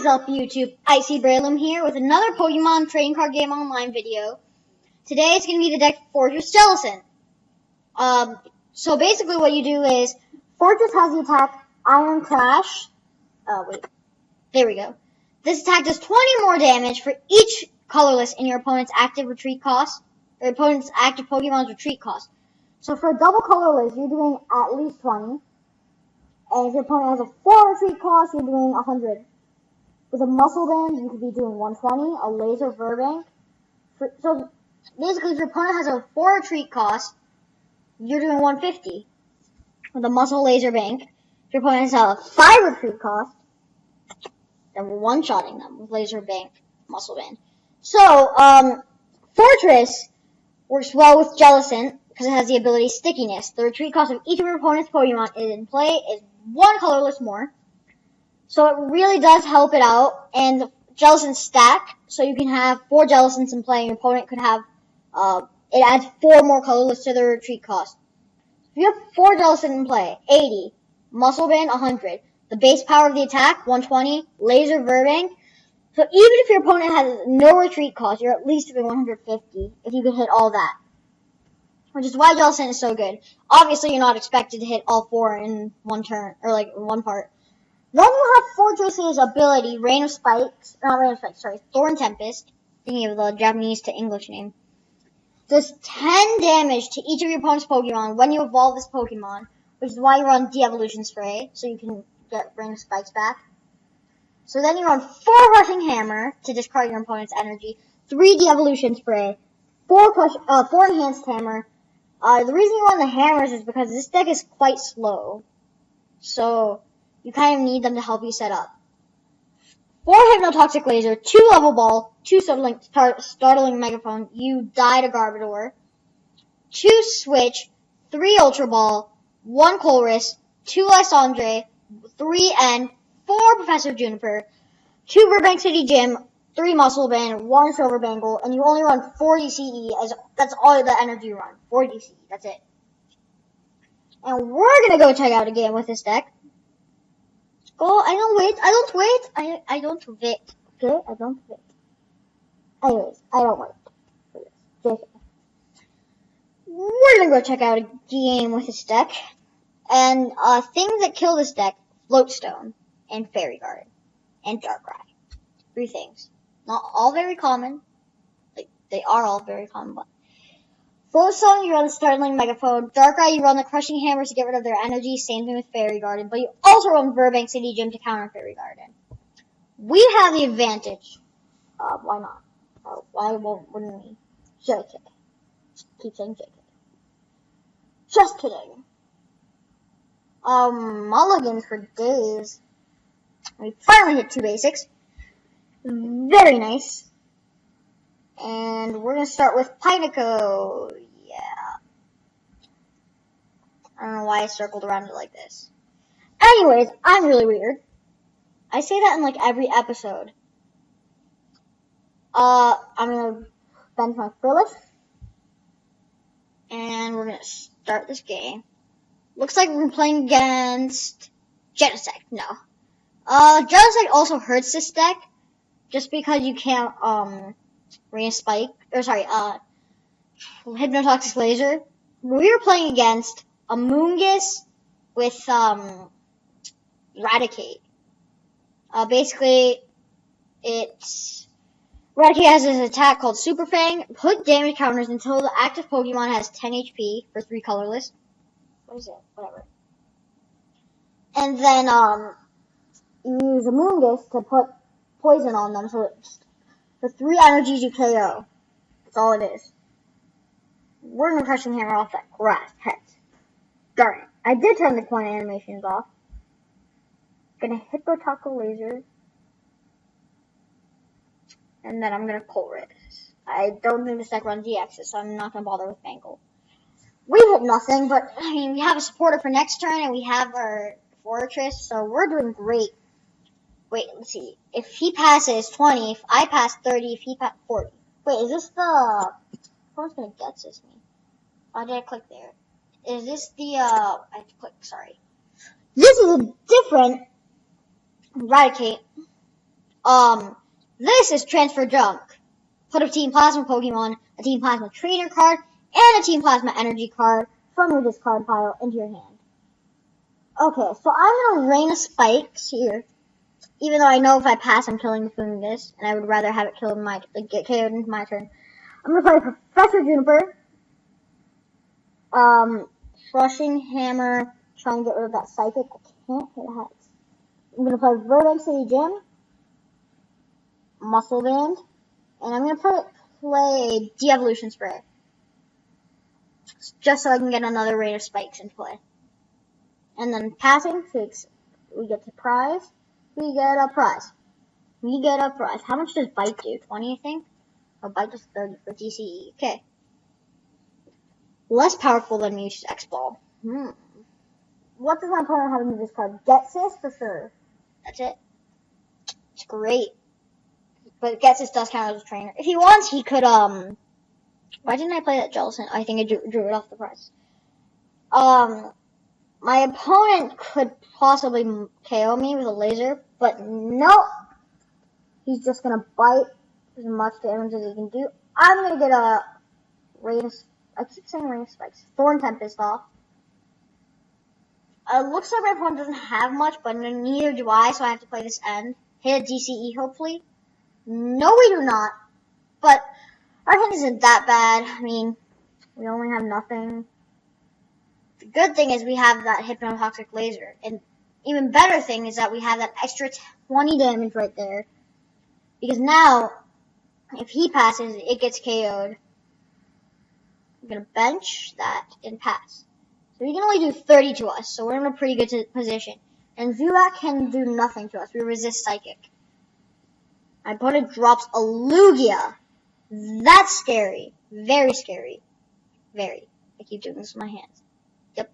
What is up, YouTube? Icy Braylum here with another Pokemon trading card game online video. Today it's going to be the deck Forretress Jellicent. So basically what you do is, Forretress has the attack Iron Crash. There we go. This attack does 20 more damage for each colorless in your opponent's active retreat cost, or opponent's active Pokemon's retreat cost. So for a double colorless, you're doing at least 20. And if your opponent has a 4 retreat cost, you're doing 100. With a Muscle Band, you could be doing 120, a Laser Burbank. So basically, if your opponent has a 4 retreat cost, you're doing 150 with a Muscle Laser Bank. If your opponent has a 5 retreat cost, then we're one-shotting them with Laser Bank, Muscle Band. So, Forretress works well with Jellicent because it has the ability Stickiness. The retreat cost of each of your opponent's Pokemon in play is 1 colorless more. So it really does help it out, and Jellicent stack, so you can have 4 Jellicents in play, and your opponent could have, it adds 4 more colorless to their retreat cost. If you have 4 Jellicent in play, 80, Muscle Band, 100, the base power of the attack, 120, Laser Burbank, so even if your opponent has no retreat cost, you're at least doing 150, if you can hit all that. Which is why Jellicent is so good. Obviously, you're not expected to hit all 4 in one turn, or like, in one part. Then you have Forretress's ability, Thorn Tempest, thinking of the Japanese to English name, does 10 damage to each of your opponent's Pokemon when you evolve this Pokemon, which is why you run De-Evolution Spray, so you can get Rain of Spikes back. So then you run 4 Rushing Hammer to discard your opponent's energy, 3 De-Evolution Spray, 4 Enhanced Hammer. The reason you run the hammers is because this deck is quite slow, so you kind of need them to help you set up. 4 Hypnotoxic Laser, 2 Level Ball, 2 Startling Megaphone, you die to Garbodor, 2 Switch, 3 Ultra Ball, 1 Colress, 2 Lysandre, 3 N, 4 Professor Juniper, 2 Burbank City Gym, 3 Muscle Band, 1 Silver Bangle, and you only run 4 DCE, as that's all the energy you run. 4 DCE, that's it. And we're gonna go check out a game with this deck. Oh, I don't wait. Okay, I don't wait. Anyways, I don't wait for this. JK. We're gonna go check out a game with this deck. And, things that kill this deck, Floatstone, and Fairy Garden, and Darkrai. 3 things. Not all very common. Like, they are all very common, but Floatstone, you run the Startling Megaphone. Darkrai, you run the Crushing Hammers to get rid of their energy. Same thing with Fairy Garden. But you also run Burbank City Gym to counter Fairy Garden. We have the advantage. Why not? Wouldn't we? JK. Keep saying JK. Just kidding. Mulligans for days. We finally hit 2 basics. Very nice. And we're gonna start with Pineco. Yeah. I don't know why I circled around it like this. Anyways, I'm really weird. I say that in like every episode. I'm gonna bench my Frillis. And we're gonna start this game. Looks like we're playing against Genesect. No. Genesect also hurts this deck. Just because you can't, Rain of Spike, Hypnotoxic Laser. We were playing against Amoonguss with, Raticate. Basically, Raticate has this attack called Super Fang. Put damage counters until the active Pokemon has 10 HP for 3 colorless. What is it? Whatever. And then, you use Amoonguss to put poison on them, so for 3 energies you KO. That's all it is. We're gonna Crushing Hammer off that grass. Heads. Darn it. I did turn the coin animations off. Gonna Hypnotoxic Laser. And then I'm gonna Colress. I don't think this deck runs EXs, so I'm not gonna bother with Bangle. We hit nothing, but, I mean, we have a supporter for next turn, and we have our Forretress, so we're doing great. Wait, let's see. If he passes 20, if I pass 30, if he passes 40. Wait, is this the... Someone's gonna guess this me. Why did I click there? Is this the, I have to click, sorry. This is a different Raticate. This is transfer junk. Put a Team Plasma Pokemon, a Team Plasma Trainer card, and a Team Plasma Energy card from your discard pile into your hand. Okay, so I'm gonna rain a spikes here. Even though I know if I pass, I'm killing the Fungus, and I would rather have it killed in get KO'd in my turn. I'm gonna play Professor Juniper. Crushing Hammer, try and get rid of that Psychic. I can't hit a Hex. I'm gonna play Verdansk City Gym, Muscle Band, and I'm gonna play De-Evolution Spray. Just so I can get another Rain of Spikes in play. And then passing, we get to prize. We get a prize. We get a prize. How much does Bite do? 20, I think? Oh, Bite does 30 for DCE. Okay. Less powerful than Mewtwo's X-Ball. What does my opponent have in this card? Getsis for sure. That's it. It's great. But Getsis does count as a trainer. If he wants, he could, why didn't I play that Jellicent? I think I drew it off the prize. My opponent could possibly KO me with a laser, but nope. He's just gonna bite as much damage as he can do. I'm gonna get a I keep saying Rain of Spikes. Thorn Tempest off. Looks like my opponent doesn't have much, but neither do I, so I have to play this end. Hit a DCE, hopefully. No, we do not. But our hand isn't that bad. I mean, we only have nothing. The good thing is we have that Hypnotoxic Laser. And even better thing is that we have that extra 20 damage right there. Because now, if he passes, it gets KO'd. I'm going to bench that and pass. So he can only do 30 to us, so we're in a pretty good position. And Zubat can do nothing to us. We resist Psychic. My opponent drops a Lugia. That's scary. Very scary. Very. I keep doing this with my hands. Yep.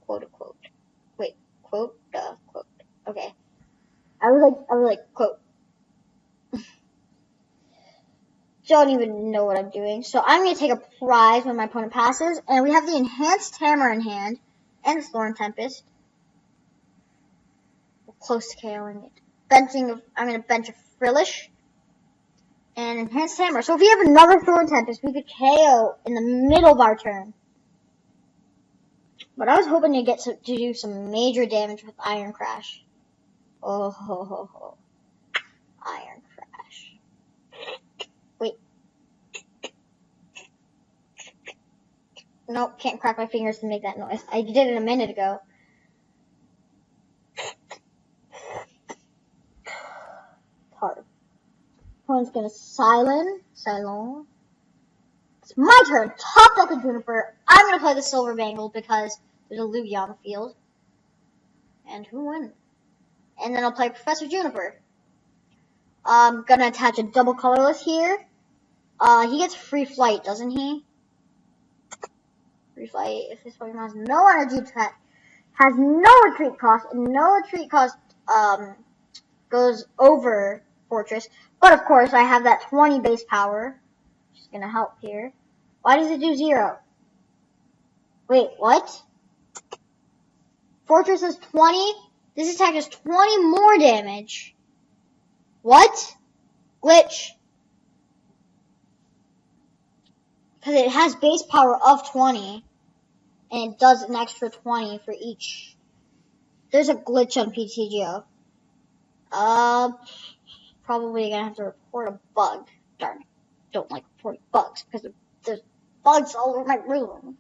Quote unquote. Wait. Quote. Quote. Okay. I was like, quote. Don't even know what I'm doing. So I'm going to take a prize when my opponent passes. And we have the Enhanced Hammer in hand. And Thorn Tempest. We're close to KOing it. I'm going to bench a Frillish. And Enhanced Hammer. So if we have another Thorn Tempest, we could KO in the middle of our turn. But I was hoping to do some major damage with Iron Crash. Oh ho ho ho. Iron Crash. Wait. Nope, can't crack my fingers to make that noise. I did it a minute ago. Hard. Opponent's gonna Silent. It's my turn. Top deck of Juniper. I'm gonna play the Silver Bangle because there's a Lugia on the field. And who won? And then I'll play Professor Juniper. I'm gonna attach a double colorless here. He gets free flight, doesn't he? Free flight. If this Pokemon has no energy attack, has no retreat cost, and no retreat cost goes over Forretress. But of course, I have that 20 base power, which is gonna help here. Why does it do 0? Wait, what? Forretress is 20. This attack does 20 more damage. What? Glitch. Because it has base power of 20. And it does an extra 20 for each. There's a glitch on PTGO. Probably gonna have to report a bug. Darn it. Don't like reporting bugs because there's bugs all over my room.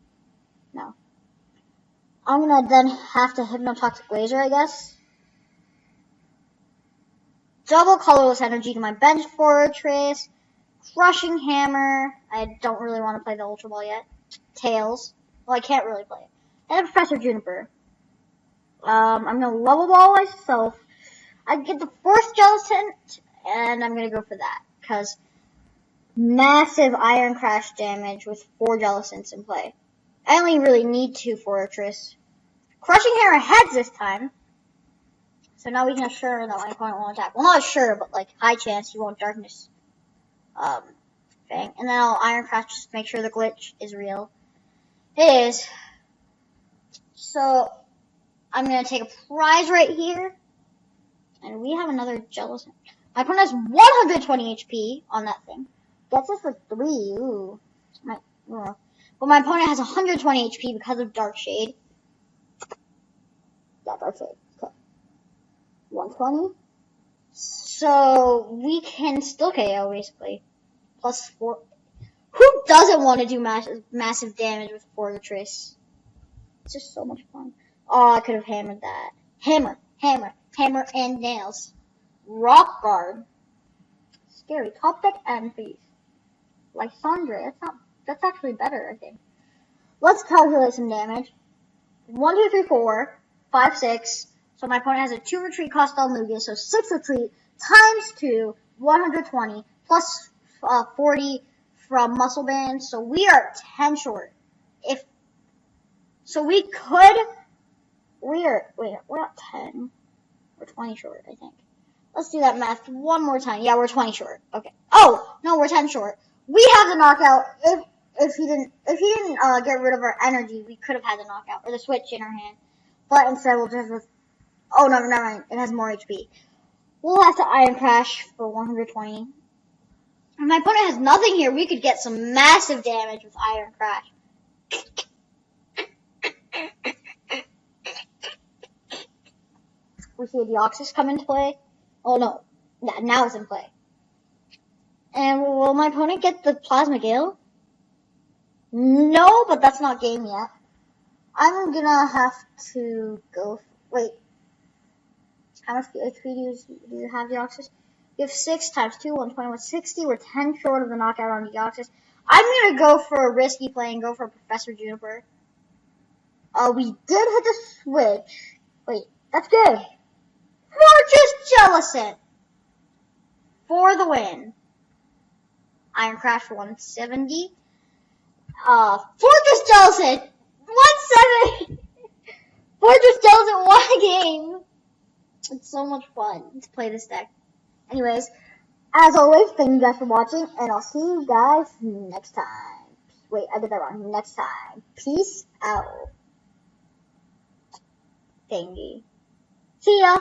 No. I'm gonna then have to Hypnotoxic Laser, I guess. Double colorless energy to my bench Forretress. Crushing Hammer. I don't really want to play the Ultra Ball yet. Tails. Well, I can't really play it. And Professor Juniper. I'm gonna Level Ball myself. I get the fourth Jellicent, and I'm gonna go for that. Because massive Iron Crash damage with 4 Jellicents in play. I only really need 2 Forretress. Crushing Hammer heads this time. So now we can assure that my opponent won't attack. Well, not assure, but like high chance he won't Darkness Fang. And then I'll Iron Crash just to make sure the glitch is real. It is. So I'm gonna take a prize right here. And we have another Jellicent. My opponent has 120 HP on that thing. Gets it for 3. Ooh. But my opponent has 120 HP because of Dark Shade. Yeah, Dark Shade. Okay. 120. So we can still KO basically. Plus 4. Who doesn't want to do massive damage with Forretress? It's just so much fun. Oh, I could have hammered that. Hammer, and nails. Rock guard. Scary. Top deck and face. Lysandre. That's actually better, I think. Let's calculate some damage. 1, 2, 3, 4, 5, 6. So my opponent has a 2 retreat cost on Lugia, so 6 retreat times 2, 120, plus 40 from Muscle Band. So we are 10 short. We're not 10. We're 20 short, I think. Let's do that math one more time. Yeah, we're 20 short. Okay. Oh, no, we're 10 short. We have the knockout. If he didn't get rid of our energy, we could have had the knockout or the switch in our hand. But instead, we'll just oh no, never mind. It has more HP. We'll have to Iron Crash for 120. If my opponent has nothing here, we could get some massive damage with Iron Crash. We see Deoxys come into play. Oh no, now it's in play. And will my opponent get the Plasma Gale? No, but that's not game yet. I'm gonna have to go. Wait, how much HP do you have, Deoxys? You have 6 times 2, 120, 160. We're 10 short of the knockout on Deoxys. I'm gonna go for a risky play and go for Professor Juniper. We did hit the switch. Wait, that's good. Forretress Jellicent for the win. Iron Crash for 170. Forretress Jellicent 170. Forretress Jellicent won a game. It's so much fun to play this deck. Anyways, as always, thank you guys for watching, and I'll see you guys next time. Wait, I did that wrong. Next time. Peace out. Thangy. See ya.